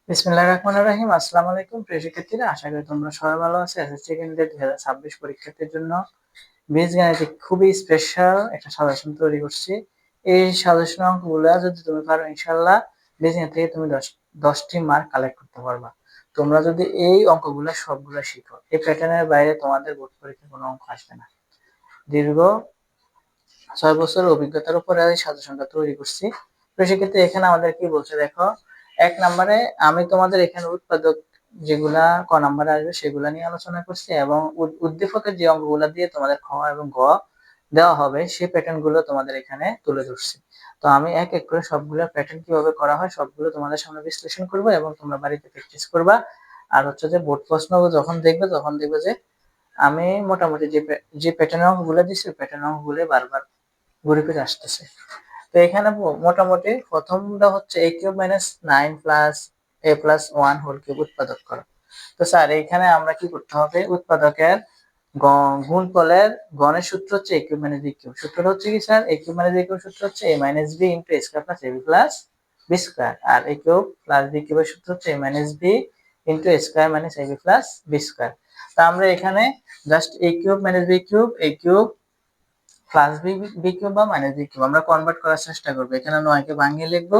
বিসমিল্লাহির রহমানির রহিম। আসসালামু আলাইকুম প্রিয় শিক্ষার্থীরা, আশা করি তোমরা সবাই ভালো আছো। এসএসসি কেন্দ্রের 2026 পরীক্ষার্থীর জন্য বীজগণিতে খুবই স্পেশাল একটা সাজেশন তৈরি করছি। এই সাজেশন অঙ্কগুলো যদি তুমি পারো, ইনশাআল্লাহ বীজগণিত থেকে তুমি 10টি মার্ক কালেক্ট করতে পারবা। তোমরা যদি এই অঙ্কগুলো সবগুলো শিখো, এই প্যাটার্নের বাইরে তোমাদের বোর্ড পরীক্ষায় কোনো অঙ্ক আসবে না। দীর্ঘ 6 বছরের অভিজ্ঞতার উপরে এই সাজেশনটা তৈরি করছি। তো সেক্ষেত্রে এখানে আমাদের কি বলছে দেখো, 1 নম্বরে আমি তোমাদের এখানে উৎপাদক যেগুলা ক নম্বরে আসবে সেগুলা নিয়ে আলোচনা করছি, এবং উদ্দীপকের যে অঙ্কগুলা দিয়ে তোমাদের খ এবং গ দেওয়া হবে সেই প্যাটার্ন গুলো তোমাদের এখানে তুলে ধরছি। তো আমি এক এক করে সবগুলো প্যাটার্ন কিভাবে করা হয় সবগুলো তোমাদের সামনে বিশ্লেষণ করব, এবং তোমরা বাড়িতে প্র্যাকটিস করবা। আর হচ্ছে যে বোর্ড প্রশ্ন যখন দেখবে তখন দেখবে যে আমি মোটামুটি যে প্যাটার্ন অঙ্কগুলো দিচ্ছি প্যাটার্ন অঙ্কগুলো বারবার ঘুরে ফিরে আসতেছে। তো এখানে মোটামুটি প্রথমটা হচ্ছে a cube minus 9 plus a plus 1 whole cube উৎপাদক করো। তো স্যার এখানে আমরা কি করতে হবে, উৎপাদকের গুণফলের গণের সূত্র হচ্ছে a cube minus b cube. সূত্রটা হচ্ছে কি sir, a cube minus b cube সূত্র হচ্ছে a minus b into a square plus ab plus b square, আর a কিউব প্লাস b কিউবের সূত্র হচ্ছে a minus b into a square minus ab plus b square. তো আমরা এখানে just a cube minus b cube, a cube plus B cube বা minus B cube আমরা convert করার চেষ্টা করবো। এখানে 9 কে ভাঙিয়ে লিখবো,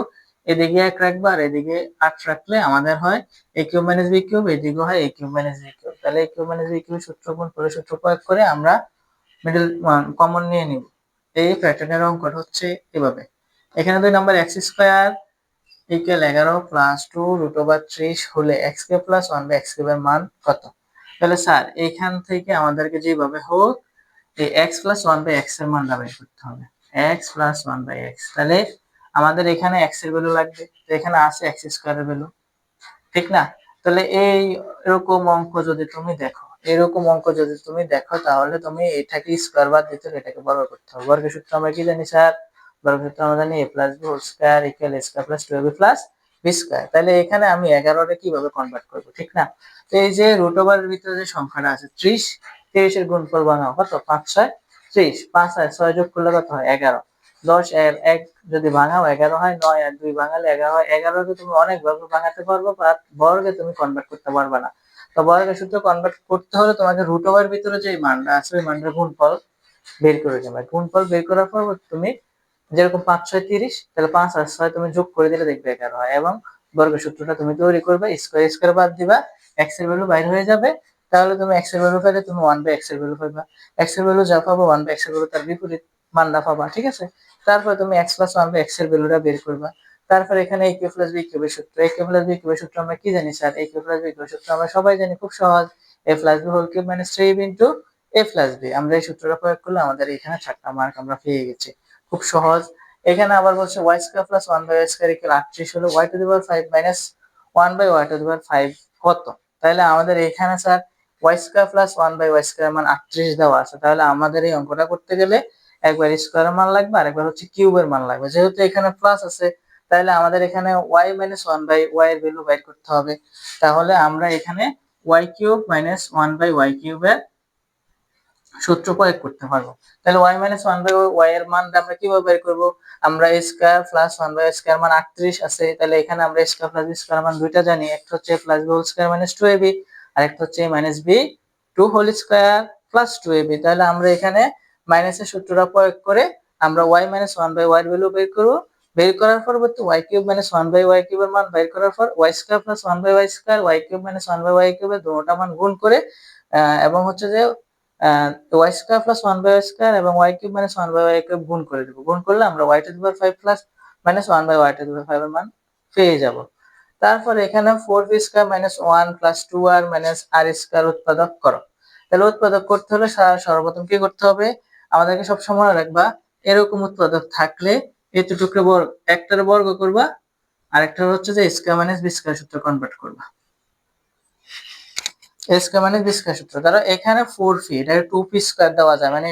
এদিকে 1 রাখবো আর এদিকে 8 রাখলে আমাদের হয় a cube minus B cube, এদিকে হয় a cube minus B cube. তাহলে a cube minus B cube সূত্র গুণ করে সূত্র প্রয়োগ করে আমরা মিডল কমন নিয়ে নিব। এই প্যাটার্নের অঙ্কটা হচ্ছে এভাবে। এখানে 2 number x square equal 11 plus 2 root over 30 হলে x cube plus 1 by x কিউবের মান কত? তাহলে স্যার এখান থেকে আমাদেরকে যেভাবে হোক এই x প্লাস 1 বাই x এর মানটা বের করতে হবে। x প্লাস 1 বাই x, তাহলে আমাদের এখানে x এর ভ্যালু লাগবে, তো এখানে আছে x স্কয়ারের ভ্যালু, ঠিক না? তাহলে এরকম অঙ্ক যদি তুমি দেখো, তাহলে তুমি এটাকে স্কয়ার বাদ দিতে এটাকে বর্গ করতে হবে। বর্গের সূত্র আমরা কি জানি স্যার? বর্গের সূত্র আমরা জানি a plus b whole square equal a square plus 2ab plus b square. তাহলে এখানে আমি 11 রে কিভাবে কনভার্ট করব, ঠিক না? তো এই যে রুট ওভারের ভিতরে যে সংখ্যাটা আছে 30, 30 এর গুণফল বানাও কত? 5 6 30, 5 আর 6 যোগ করলে কত হয়? 11। 10 এর 1 যদি ভাঙাও 11 হয়, 9 আর 2 ভাঙালে 11 হয়। 11 কে তুমি অনেক ভাবে ভাঙাতে পারবে, বাট বর্গে তুমি কনভার্ট করতে পারবে না। তো বর্গের সূত্রে কনভার্ট করতে হলে তোমাকে রুট ওভার ভিতরে যে মানটা আছে ওই মানটার গুণফল বের করে নেবে। গুণফল বের করার পর তুমি যেরকম 5 6 30, তাহলে 5 আর 6 তুমি যোগ করে দিলে দেখবে 11 হয়, এবং বর্গের সূত্রটা তুমি তৈরি করবে, স্কয়ার স্কয়ার বাদ দিবা, x এর ভ্যালু বাইরে হয়ে যাবে। তাহলে তুমি x এর ভ্যালু পেলে তুমি 1 বাই x এর ভ্যালু পাবা। x এর ভ্যালু যা পাবো 1 বাই x এর ভ্যালু তার বিপরীত মানটা পাবা, ঠিক আছে? তারপর তুমি x প্লাস 1 বাই x এর ভ্যালুটা বের করবা। তারপর এখানে a কিউব প্লাস b কিউবের সূত্র, a কিউব প্লাস b কিউবের সূত্র আমরা কি জানি sir? a cube plus b কিউবের সূত্র আমরা সবাই জানি, খুব সহজ, a plus b whole cube minus 3ab into a plus b। আমরা এই সূত্রটা প্রয়োগ করলে আমাদের এখানে 4টা মার্ক আমরা পেয়ে গেছি, খুব সহজ। এখানে আবার বলছে y square plus 1 by y square equal 38 হলো y to the power 5 minus 1 by y to the power 5 কত? তাহলে আমাদের এখানে sir y square plus 1 by y square মান 38 দেওয়া আছে। তাহলে আমাদের এই অঙ্কটা করতে গেলে একবার স্কয়ারের মান লাগবে আর একবার হচ্ছে কিউবের মান লাগবে। যেহেতু এখানে প্লাস আছে তাহলে আমাদের এখানে y মাইনাস 1 বাই y এর ভ্যালু বাইর করতে হবে। তাহলে আমরা এখানে y cube minus 1 by y কিউবের সূত্র প্রয়োগ করতে পারবো। তাহলে y মাইনাস 1 বাই y এর মানটা আমরা কিভাবে বের করব? আমরা a square plus 1 by square মান 38 আছে, তাহলে এখানে আমরা a square plus b square মান দুইটা জানি, একটা হচ্ছে a plus b whole square minus 2ab, আর একটা হচ্ছে a minus b 2 whole square plus 2ab। তাহলে আমরা এখানে মাইনাসের সূত্রটা প্রয়োগ করে আমরা y মাইনাস 1 বাই y এর ভ্যালু বের করব। বের করার পরবর্তী y cube minus 1 by y কিউবের মান বের করার পর y square plus 1 by y square, y cube minus 1 by y কিউবের দুটোটা মান গুণ করে এবং হচ্ছে যে y square plus 1 by y square এবং y cube minus 1 by y cube গুণ করে দেব। গুণ করলে আমরা y to the power 5 plus minus 1 by y to the power 5 এর মান পেয়ে যাব। তারপর এখানে 4b square minus 1 plus 2r minus r square উৎপাদক করো। তাহলে উৎপাদক করতে হলে সর্বপ্রথম কি করতে হবে? আমাদেরকে সব সময় রাখবা এরকম উৎপাদক থাকলে এতটুকু বর্গ, একটার বর্গ করবা আর একটা হচ্ছে যে স্কয়ার মাইনাস b স্কয়ার সূত্রে কনভার্ট করবা। স্কয়ার মানে বি স্কয়ার সূত্র দ্বারা এখানে 4p এটাকে 2p স্কয়ার দেওয়া যায়, মানে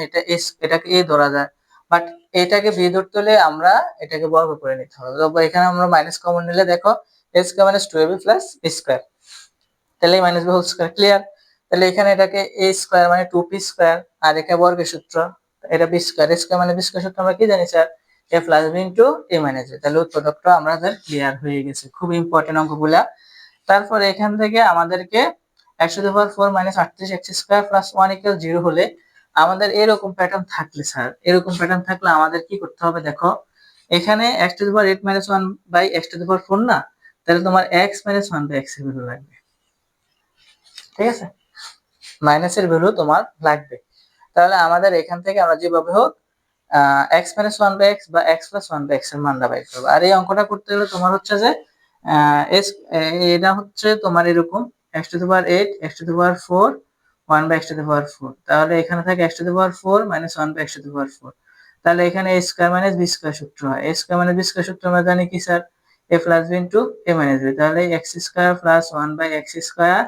এটাকে a ধরা যায়, বাট এটাকে b ধরতে হলে আমরা এটাকে বর্গ করে নিতে হবে। তো এখানে আমরা মাইনাস কমন নিলে দেখো a square minus 2ab plus b square, তাহলে minus b whole square clear. তাহলে এখানে এটাকে a স্কয়ার মানে 2p স্কয়ার আর এখানে বর্গের সূত্র এটা b স্কয়ার, a স্কয়ার মানে b স্কয়ার সূত্র আমরা কি জানি sir? a plus b into a minus b। তাহলে উৎপাদকটা আমাদের ক্লিয়ার হয়ে গেছে। খুব ইম্পর্টেন্ট অঙ্কগুলা। তারপরে এখান থেকে আমাদেরকে x⁴ minus 38 x square plus 1 equal 0 হলে আমাদের এরকম প্যাটার্ন থাকলে স্যার, এরকম প্যাটার্ন থাকলে আমাদের কি করতে হবে দেখো, এখানে x⁴ মাইনাস 1 বাই x⁴ না, তাহলে তোমার x মাইনাস 1 বাই x এর ভ্যালু লাগবে, ঠিক আছে, মাইনাসের ভ্যালু তোমার লাগবে। তাহলে আমাদের এখান থেকে আমরা যেভাবে হোক x মাইনাস 1 বাই x বা x প্লাস 1 বাই x এর মানটা বাইর করব। আর এই অঙ্কটা করতে গেলে তোমার হচ্ছে যে এটা হচ্ছে তোমার এরকম x⁴ x⁴ 1 বাই x⁴, তাহলে এখানে থাকে x⁴ মাইনাস 1 বাই x⁴, তাহলে এখানে a square minus b square সূত্র হয়। a square minus b square সূত্র আমরা জানি কি sir, a plus b into a minus b, তাহলে x square plus 1 by x square,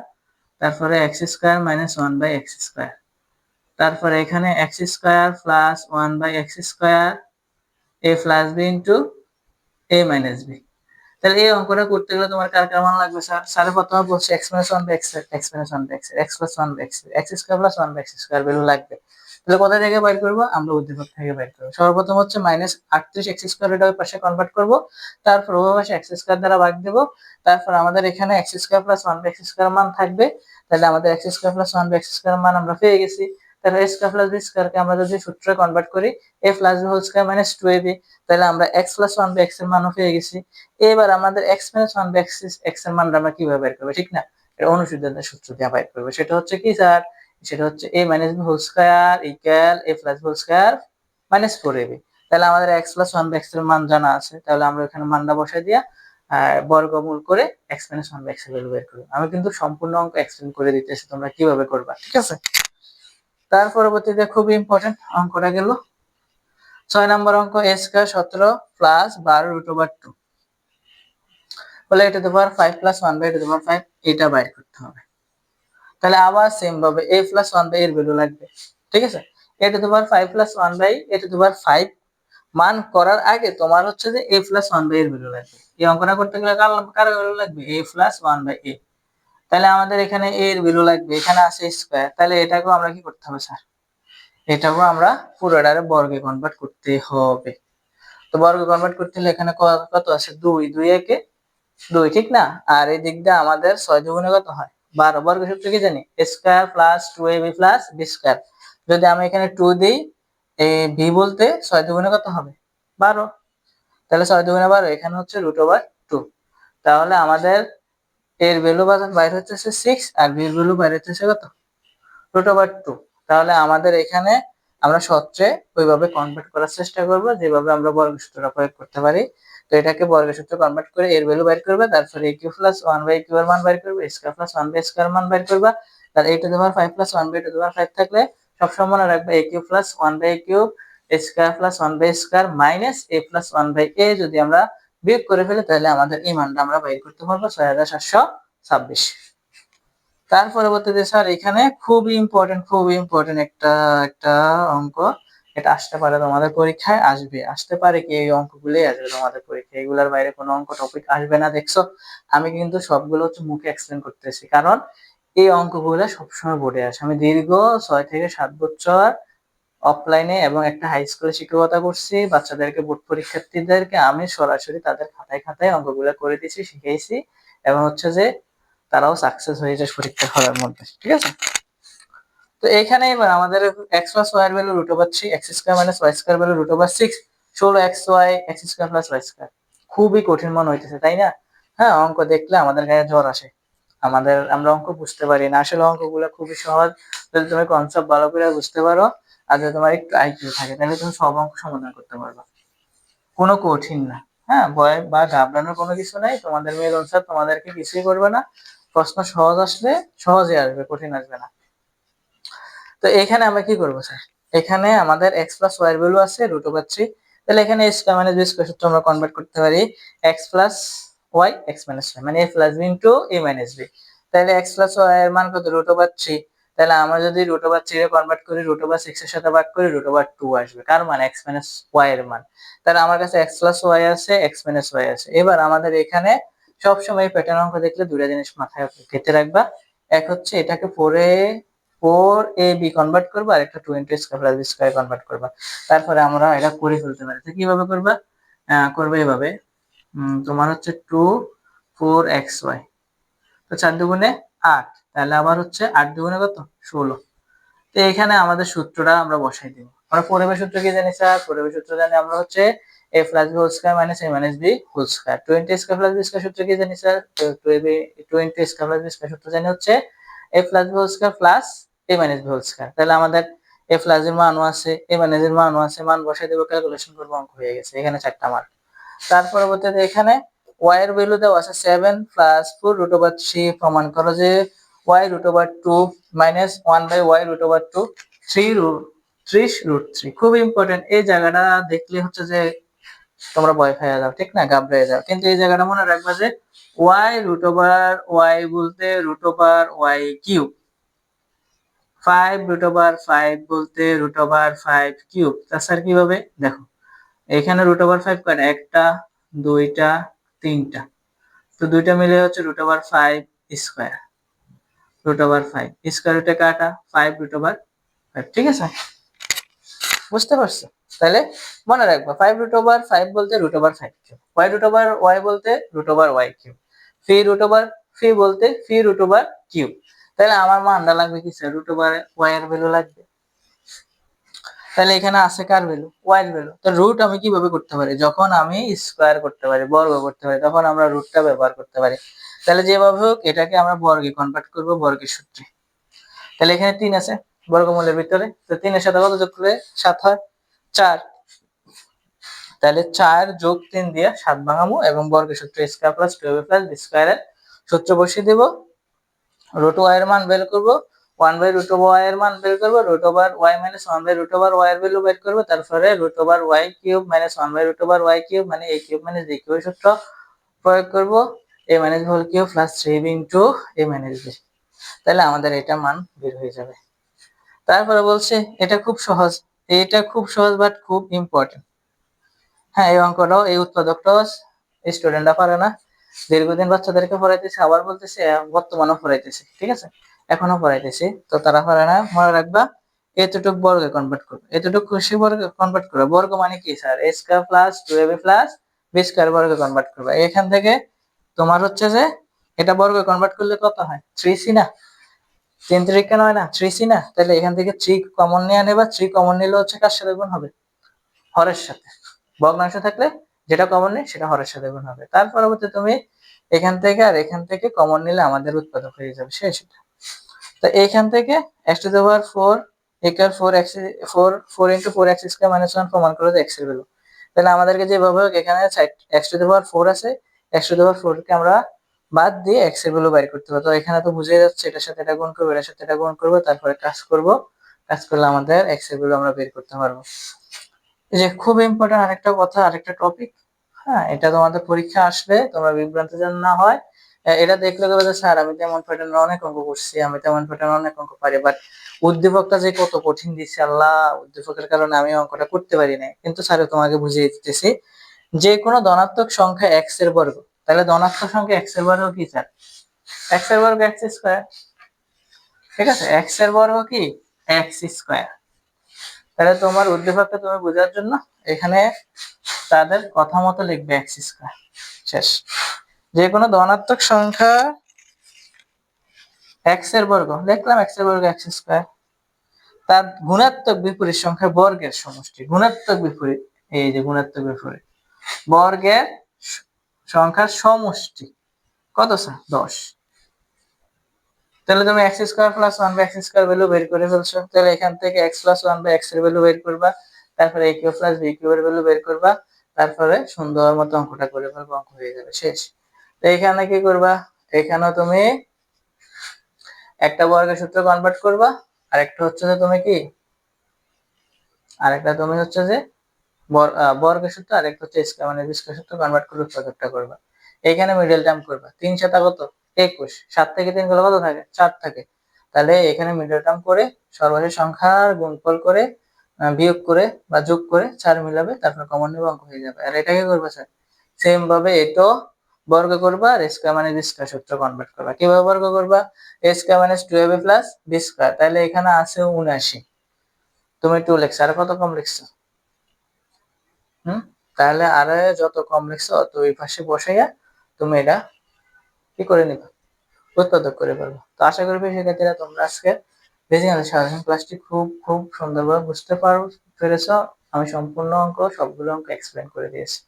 তারপরে x square minus 1 by x square, তারপরে এখানে x square plus 1 by x square a plus b into a minus b। তাহলে এই অঙ্কটা করতে গেলে তোমার কার কার মান লাগবে স্যার? স্যার প্রথমে বলছে x minus 1 by x, x minus 1 by x, x plus 1 by x, x square plus 1 by x square value লাগবে। তাহলে কোথা থেকে বাইর করব? আমরা উদ্দীপক থেকে বাইর করব। সর্বপ্রথম হচ্ছে মাইনাস 38 x স্কয়ার, এটা ওই পাশে কনভার্ট করব, তারপর ওই পাশে x স্কয়ার দ্বারা ভাগ দেব, তারপর আমাদের এখানে x square plus 1 by x square মান থাকবে। তাহলে আমাদের x square plus 1 by x square মান আমরা পেয়ে গেছি। তাহলে a স্কয়ার প্লাস b স্কয়ারকে আমরা যদি সূত্রে কনভার্ট করি a plus b whole square minus 2ab, তাহলে আমরা x প্লাস 1 বাই x এর মানও পেয়ে গেছি। এবার আমাদের x মাইনাস 1 বাই x এর মানটা আমরা কিভাবে বের করব, ঠিক না? এটা অনুসিদ্ধান্তের সূত্র দিয়ে বের করব। সেটা হচ্ছে কি স্যার? সেটা হচ্ছে a minus b whole square equal a plus b whole square minus 4ab। তাহলে আমাদের x প্লাস 1 বাই x এর মান জানা আছে, তাহলে আমরা এখানে মানটা বসাই দিয়া বর্গমূল করে x মাইনাস 1 বাই x এর ভ্যালু বের করব। আমি কিন্তু সম্পূর্ণ অঙ্ক এক্সপ্লেইন করে দিতেছি, তোমরা কিভাবে করবা, ঠিক আছে? তার পরবর্তীতে খুব ইম্পর্টেন্ট অঙ্কটা গেল 6 নম্বর অঙ্ক, a square 17 plus 12 root over 2 বলে a to the power 5 plus 1 by a to the power 5, এটা বাইর করতে হবে। তাহলে আবার সেম ভাবে a প্লাস 1 বাই এর ভ্যালু লাগবে, ঠিক আছে? a to the power 5 plus 1 by a to the power 5 মান করার আগে তোমার হচ্ছে যে a প্লাস 1 বাই এর ভ্যালু লাগবে। এই অঙ্কটা করতে গেলে কার ভ্যালু লাগবে? a plus 1 by a। তাহলে আমাদের এখানে a এর ভ্যালু লাগবে, এখানে আছে স্কয়ার, তাহলে এটাকেও আমরা কি করতে হবে স্যার? এটাকেও আমরা পুরোটারে বর্গে কনভার্ট করতে হবে। তো বর্গে কনভার্ট করতে হলে এখানে কত আছে? 2, 2 একে 2, ঠিক না? আর এই দিক দিয়ে আমাদের 6 দুগুণে কত হয়? 12। বর্গের সূত্র কি জানি? a square plus 2ab plus b square. যদি আমি এখানে 2 দেই, এই b বলতে 6 দুগুণে কত হবে? 12। তাহলে 6 দুগুণে 12, এখানে হচ্ছে √2। তাহলে আমাদের এর ভ্যালু বাইরে হচ্ছে 6 আর b এর ভ্যালু বাইরে হচ্ছে কত? √2। তাহলে আমাদের এখানে আমরা সূত্রে ওইভাবে কনভার্ট করার চেষ্টা করব যেভাবে আমরা বর্গের সূত্রটা প্রয়োগ করতে পারি। তো এটাকে বর্গের সূত্রে কনভার্ট করে এর ভ্যালু বের করবে, তারপরে a cube plus 1 by cube এর মান বের করবে, a square plus 1 by square মান বের করবে। তাহলে a to the power 5 plus 1 by a to the power 5 থাকলে সব সময় মনে রাখবে a cube plus 1 by a cube, a square plus 1 by square minus a plus 1 by a, যদি আমরা বিয়োগ করে ফেলি তাহলে আমাদের এই মানটা আমরা বের করতে পারবো 6726। তার পরবর্তীতে স্যার এখানে খুবই ইম্পর্টেন্ট একটা একটা অঙ্ক, এটা আসতে পারে তোমাদের পরীক্ষায়, আসতে পারে কি এই অঙ্কগুলোই আসবে তোমাদের পরীক্ষায়, এগুলোর বাইরে কোনো অঙ্ক টপিক আসবে না। দেখছো আমি কিন্তু সবগুলো হচ্ছে মুখে এক্সপ্লেন করতেছি, কারণ এই অঙ্কগুলো সবসময় বোর্ডে আসে। আমি দীর্ঘ 6 থেকে 7 বছর অফলাইনে এবং একটা হাই স্কুলে শিক্ষকতা করছি। বাচ্চাদেরকে, বোর্ড পরীক্ষার্থীদেরকে আমি সরাসরি তাদের খাতায় খাতায় অঙ্কগুলো করে দিয়েছি, শিখিয়েছি, এবং হচ্ছে যে তারাও সাকসেস হয়ে যায় পরীক্ষা হলের মধ্যে, ঠিক আছে? তো এখানে এবার আমাদের x প্লাস y এর value √3, x square minus y square value √6, 16xy x square plus y square. খুবই কঠিন মনে হইতেছে, তাই না? হ্যাঁ, অঙ্ক দেখলে আমাদের গায়ে জ্বর আসে, আমরা অঙ্ক বুঝতে পারি না। আসলে অঙ্কগুলো খুবই সহজ, যদি তুমি কনসেপ্ট ভালো করে বুঝতে পারো আর যদি তোমার একটু আইকিউ থাকে তাহলে তুমি সব অঙ্ক সমাধান করতে পারবা, কোনো কঠিন না। হ্যাঁ, ভয় বা ঘাবড়ানোর কোনো কিছু নাই, তোমাদের মিলন স্যার তোমাদেরকে কিছুই করবে না। প্রশ্ন সহজ আসলে সহজে আসবে, কঠিন আসবে না। তো এখানে আমরা কি করবো স্যার? এখানে আমাদের x প্লাস y এর ভ্যালু আছে √3, তাহলে এখানে a square minus b square সূত্র আমরা কনভার্ট করতে পারি x plus y x minus y, মানে a plus b into a minus b। তাহলে x প্লাস y এর মান কত? √3। তাহলে আমরা যদি √3 এ কনভার্ট করি, √6 এর সাথে ভাগ করি, √2 আসবে। কার মান? x মাইনাস y এর মান। তাহলে আমার কাছে x প্লাস y আছে, x মাইনাস y আছে। এবার আমাদের এখানে সবসময় প্যাটার্ন অঙ্ক দেখলে দুটো জিনিস মাথায় গেঁথে রাখবা। এক হচ্ছে এটাকে 4ab কনভার্ট করবা, আর একটা 2 * x plus b square convert করবা। তারপরে আমরা এটা করে ফেলতে পারি। তো কিভাবে করবা? করবে এভাবে, তোমার হচ্ছে 2 4xy তো 4 দুগুণে 8, তাহলে আবার হচ্ছে 8 দুগুণে কত 16। তো এখানে আমাদের সূত্রটা আমরা বসাই দিব। আমরা পরিবেশ সূত্র কি জানি স্যার? পরিবেশ সূত্র জানি আমরা হচ্ছে a plus b whole square minus a minus b whole square. 20 square plus b square সূত্র কি জানি sir? 20 square plus b square সূত্র জানি হচ্ছে a plus b whole square plus a minus b whole square. তাহলে আমাদের a plus এর মানও আছে, a মাইনাস এর মানও আছে, মান বসাই দেব, ক্যালকুলেশন করব, অঙ্ক হয়ে গেছে। এখানে 4টা মান। তার পরবর্তীতে এখানে y এর ভ্যালু দেওয়া আছে 7 প্লাস 4 রুট ওভার 3, প্রমাণ করো যে y root over 2 minus 1 by y root over 2 3 root 3। খুব ইম্পর্টেন্ট, এই জায়গাটা দেখলে হচ্ছে যে তোমরা ভয় খেয়ে যাও, ঠিক না, ঘাবড়ে যাও। কিন্তু এই জায়গাটা মনে রাখবা যে y রুট ওভার y বলতে root over y cube, 5 root over 5 বলতে রুট ওভার 5 কিউব। তাছাড়া কিভাবে দেখো, এখানে রুট ওভার 5 কয়টা? একটা, দুইটা, তিনটা। তো দুইটা মিলে হচ্ছে root over 5 square, root over 5 square রুটে কাটা 5 রুট ওভার 5। ঠিক আছে, বুঝতে পারছো? তাহলে মনে রাখবা 5 রুট ওভার 5 বলতে root over 5 cube, y root over y বলতে রুট ওভার y কিউব, ফি রুট ওভার ফি বলতে ফি রুট ওভার কিউব। তাহলে আমার মানটা লাগবে কি স্যার? রুট ওভার y এর ভ্যালু লাগবে। তাহলে এখানে আছে কার ভ্যালু? y এর ভ্যালু। তো রুট আমি কিভাবে করতে পারি? যখন আমি স্কয়ার করতে পারি, বর্গ করতে পারি, তখন আমরা রুটটা ব্যবহার করতে পারি। তাহলে যেভাবে হোক এটাকে আমরা বর্গে কনভার্ট করব, বর্গের সূত্রে। তাহলে এখানে 3 আছে বর্গমূলের ভিতরে, তো 3 এর সাথে কত যোগ করলে 7 হয়? 4। তাহলে 4 যোগ 3 দিয়ে 7 ভাঙামু এবং বর্গের সূত্র square plus 2ab plus b স্কয়ারের সূত্র বসিয়ে দেব। রুট y এর মান বের করব, 1 বাই রুট ওভার y এর মান বের করব, root over y minus 1 by root over y এর ভ্যালু বের করব, তারপরে root over y cube minus 1 by root over y cube মানে a cube minus b cube সূত্র প্রয়োগ করব, a minus whole cube plus 3b into a minus b। তাহলে আমাদের এটা মান বের হয়ে যাবে। তারপরে বলছে এটা খুব সহজ, এটা খুব সহজ বাট খুব ইম্পর্টেন্ট। হ্যাঁ, এই অঙ্কটাও, এই উৎপাদকটাও স্টুডেন্টরা পারে না। দীর্ঘদিন বাচ্চাদেরকে পড়াইতেছে, আবার বলতেছে বর্তমানেও পড়াইতেছে, ঠিক আছে, এখনো পড়াইতেছি, তো তারা পারে না। মনে রাখবা এতটুক বর্গে কনভার্ট করবে, এতটুক খুশি বর্গে কনভার্ট করবে। বর্গ মানে কি sir? a square plus 2ab plus b square বর্গে কনভার্ট করবে। এখান থেকে তোমার হচ্ছে যে এটা বর্গে কনভার্ট করলে কত হয়? 3c না? 3 3 9 না? 3c না? তাহলে এখান থেকে 3 কমন নিয়ে নেবা, 3 কমন নিলে হচ্ছে কার সাথে গুণ হবে? হরের সাথে। ভগ্নাংশ থাকলে যেটা কমন নেই সেটা হরের সাথে গুণ হবে। তার পরবর্তী তুমি এখান থেকে আর এখান থেকে কমন নিলে আমাদের উৎপাদক হয়ে যাবে শেষ। তো এইখান থেকে x two the power 4 equal 4x 4 into 4x square minus 1 প্রমাণ করে যে x এর ভ্যালু। তাহলে আমাদেরকে যেভাবে এখানে x টু দি পাওয়ার 4 আছে, x টু দি পাওয়ার 4 কে আমরা বাদ দিয়ে x এর ভ্যালু বের করতে হবে। তো এখানে তো বুঝিয়ে যাচ্ছে এটার সাথে এটা গুণ করব, এটার সাথে এটা গুণ করব, তারপরে কাজ করব, কাজ করলে আমাদের x এর ভ্যালু আমরা বের করতে পারবো। এই যে খুব ইম্পর্টেন্ট আরেকটা কথা, আরেকটা টপিক, হ্যাঁ, এটা তোমাদের পরীক্ষা আসলে তোমরা বিভ্রান্ত যেন না হয়। এটা দেখলে বলবে যে স্যার আমি তেমন প্যাটার্ন অনেক অঙ্ক করছি, আমি তেমন প্যাটার্ন অনেক অঙ্ক পারি, বাট উদ্দীপকটা যে কত কঠিন দিচ্ছে আল্লাহ, উদ্দীপকের কারণে আমি অঙ্কটা করতে পারি না। কিন্তু স্যার তোমাকে বুঝিয়ে দিতেছি, যে কোনো ধনাত্মক সংখ্যা x এর বর্গ, তাহলে ধনাত্মক সংখ্যা x এর বর্গ কি স্যার? x এর বর্গ x স্কয়ার, ঠিক আছে, x এর বর্গ কি x স্কয়ার। তাহলে তোমার উদ্দীপকটা তুমি বোঝার জন্য এখানে তাদের কথা মতো লিখবে x স্কয়ার, শেষ। যে কোনো ধনাত্মক সংখ্যা x এর বর্গ লিখলাম, x এর বর্গ x স্কয়ার, তার গুণাত্মক বিপরীত সংখ্যা বর্গের সমষ্টি, গুণাত্মক বিপরীত, এই যে গুণাত্মক বিপরীত বর্গের সংখ্যার সমষ্টি কত স্যার? 10। তাহলে তুমি x square plus 1 by x square value বের করে ফেলছো। তাহলে এখান থেকে x প্লাস 1 বাই x এর ভ্যালু বের করবা, তারপরে a কিউব প্লাস b কিউবের ভ্যালু বের করবা, তারপরে সুন্দর মতো অঙ্কটা করে ফেলবো, অঙ্ক হয়ে যাবে শেষ। তো এখানে কি করবা? এখানেও তুমি একটা বর্গের সূত্র কনভার্ট করবা, আর একটা হচ্ছে যে তুমি কি, আরেকটা তুমি হচ্ছে যে বর্গের সূত্র, আরেকটা হচ্ছে স্কয়ার মানে স্কয়ার সূত্র কনভার্ট করে উৎপাদকটা করবা। এখানে মিডল টার্ম করবা, 3 7 কত? 21, 7 থেকে 3 গেলে কত থাকে? 4 থাকে। তাহলে এখানে মিডল টার্ম করে সর্বশেষ সংখ্যার গুণফল করে বিয়োগ করে বা যোগ করে 4 মিলাবে, তারপর কমন নিবে, অঙ্ক হয়ে যাবে। আর এটাকে করবা স্যার সেম ভাবে এটাও বর্গ করবা, আর স্কয়ার মানে স্কয়ার সূত্র কনভার্ট করবা। কিভাবে বর্গ করবা? a স্কয়ার মানে 2ab প্লাস b স্কয়ার, তাহলে এখানে আছে 79, তুমি 2 লিখছো, আর কত কম লিখছো? তাহলে যত কম লিখছো অত ওই পাশে বসাইয়া তুমি এটা কি করে নিবা, উৎপাদক করে ফেলবো। তো আশা করি শিক্ষার্থীরা তোমরা আজকে বেসিক অ্যানালিসিস সাজেশন ক্লাসটি খুব খুব সুন্দরভাবে বুঝতে পেরেছো। আমি সম্পূর্ণ অঙ্ক সবগুলো অঙ্ক এক্সপ্লেন করে দিয়েছি।